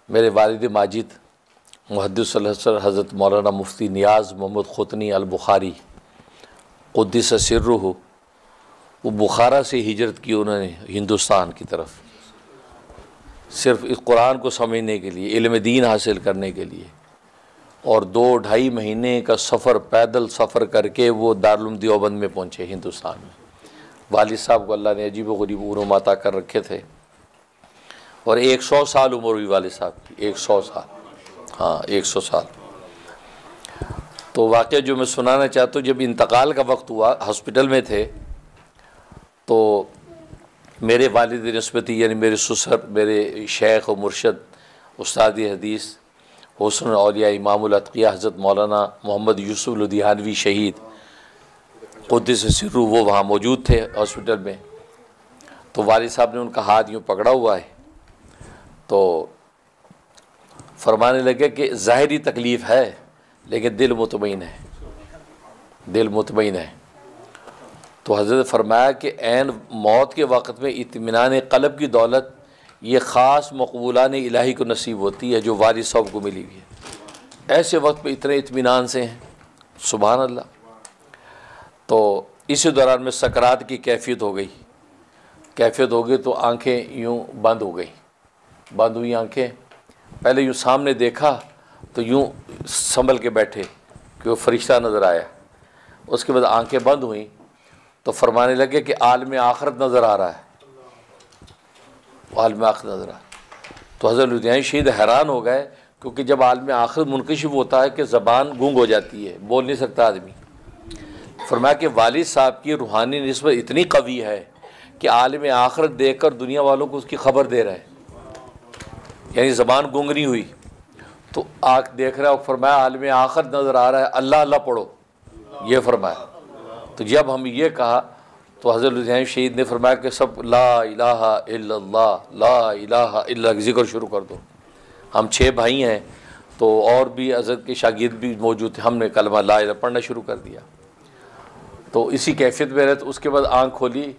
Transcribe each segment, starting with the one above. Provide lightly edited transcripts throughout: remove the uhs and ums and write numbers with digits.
मेरे वालिद माजिद मुहद्दिस हज़रत मौलाना मुफ्ती नियाज़ मोहम्मद ख़ुतनी अल बुखारी क़ुद्दिस सिर्रुहु, वो बुखारा से हिजरत की उन्होंने हिंदुस्तान की तरफ, सिर्फ़ इस कुरान को समझने के लिए, इल्म दीन हासिल करने के लिए, और 2-2.5 महीने का सफ़र, पैदल सफ़र करके वो दारुल देवबंद में पहुँचे हिंदुस्तान में। वालिद साहब को अल्लाह ने अजीब व गरीब उम्र अता कर रखे थे, और 100 साल उम्र हुई वालिद साहब की, 100 साल, हाँ 100 साल। तो वाक़या जो मैं सुनाना चाहता हूँ, जब इंतकाल का वक्त हुआ, हॉस्पिटल में थे, तो मेरे वालिद निस्बती यानी मेरे ससुर, मेरे शेख और मुर्शद उस्ताद हदीस हुस्न औलिया इमामुल अतकिया हज़रत मौलाना मोहम्मद यूसुफ लुधियानवी शहीद क़ुद्दिस सिर्रुहु, वो वहाँ मौजूद थे हॉस्पिटल में। तो वालिद साहब ने उनका हाथ यूँ पकड़ा हुआ है, तो फरमाने लगे कि ज़ाहिरी तकलीफ़ है लेकिन दिल मुतमईन है, दिल मुतमईन है। तो हज़रत फरमाया कि ऐन मौत के वक़्त में इत्मीनान क़ल्ब की दौलत ये ख़ास मक़बूलान इलाही को नसीब होती है जो वालिद साहब को मिली हुई है। ऐसे वक्त पे इतने इत्मीनान से हैं, सुभान अल्लाह। तो इसी दौरान में सकरात की कैफियत हो गई, कैफियत हो गई तो आँखें यूँ बंद हो गई, बंद हुई आँखें। पहले यूँ सामने देखा तो यूँ संभल के बैठे कि वो फरिश्ता नज़र आया। उसके बाद आँखें बंद हुई तो फरमाने लगे कि आलम आखिरत नज़र आ रहा है, आलम आखिरत नज़र आ। तो हज़रत लुधियानवी शहीद हैरान हो गए, क्योंकि जब आलम आखिरत मुनकशिफ होता है कि ज़बान गूंग हो जाती है, बोल नहीं सकता आदमी। फरमाया कि वालिद साहब की रूहानी निस्बत इतनी कवी है कि आलम आखिरत देख कर दुनिया वालों को उसकी ख़बर दे रहा है, यानी ज़बान गूंग नहीं हुई तो आँख देख रहा है। फरमाया आलम आखिरत नज़र आ रहा है, अल्लाह अल्लाह पढ़ो, ये फरमाया। तो जब हम ये कहा तो हज़रत लुधियानवी शहीद ने फरमाया कि सब ला इलाहा इल्लल्लाह, ला इलाहा इल्लल्लाह ज़िक्र शुरू कर दो। हम 6 भाई हैं, तो और भी हज़रत के शागिर्द भी मौजूद थे, हमने कलमा ला इलाहा पढ़ना शुरू कर दिया। तो इसी कैफियत में रहे। तो उसके बाद आँख खोली,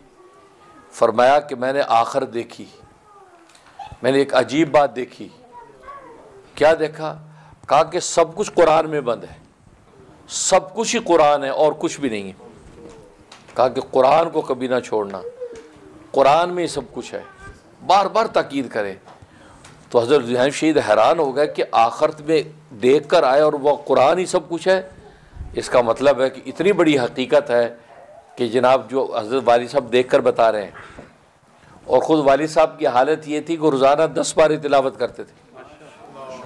फरमाया कि मैंने आखिर देखी, मैंने एक अजीब बात देखी। क्या देखा? कहा कि सब कुछ कुरान में बंद है, सब कुछ ही कुरान है और कुछ भी नहीं है। कहा कि कुरान को कभी ना छोड़ना, कुरान में ही सब कुछ है, बार बार ताकीद करें। तो हज़रत लुधियानवी शहीद हैरान हो गए कि आखिरत में देख कर आए और वह कुरान ही सब कुछ है। इसका मतलब है कि इतनी बड़ी हकीकत है कि जनाब जो हज़रत वालिद साहब देख कर बता रहे हैं। और ख़ुद वालिद साहब की हालत ये थी कि रोज़ाना 10 पारे तिलावत करते थे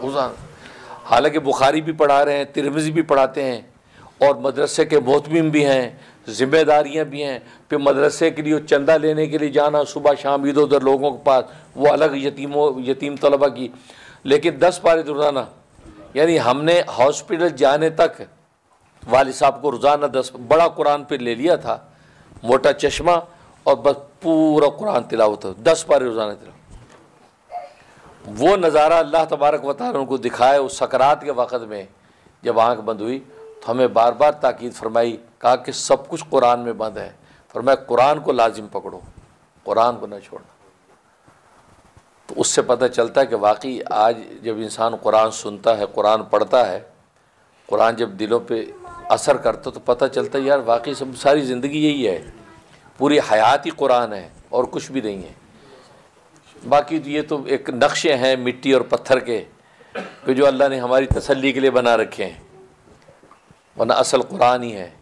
रोज़ाना। हालांकि बुखारी भी पढ़ा रहे हैं, तिरमिज़ी भी पढ़ाते हैं, और मदरसे के मोहतमिम भी हैं, ज़िम्मेदारियाँ भी हैं। फिर मदरसे के लिए चंदा लेने के लिए जाना सुबह शाम इधर उधर लोगों के पास, वो अलग यतीम तलबा की। लेकिन 10 पारे रोज़ाना, यानी हमने हॉस्पिटल जाने तक वालिद साहब को रोज़ाना 10 बड़ा कुरान पर ले लिया था, मोटा चश्मा, और बस पूरा कुरान तिलावत हो, 10 पारे रोज़ाना तिलावत। वो नज़ारा अल्लाह तबारक व तआला उनको दिखाए उस सकरात के वक़्त में। जब आँख बंद हुई तो हमें बार बार ताकीद फरमाई, कहा कि सब कुछ कुरान में बंद है। फरमाया कुरान को लाजिम पकड़ो, कुरान को न छोड़ना। तो उससे पता चलता है कि वाकई आज जब इंसान कुरान सुनता है, कुरान पढ़ता है, कुरान जब दिलों पे असर करता तो पता चलता है यार वाकई सब सारी ज़िंदगी यही है, पूरी हयात ही कुरान है और कुछ भी नहीं है। बाकी ये तो एक नक्शे हैं मिट्टी और पत्थर के जो अल्लाह ने हमारी तसल्ली के लिए बना रखे हैं, वरना असल कुरान ही है।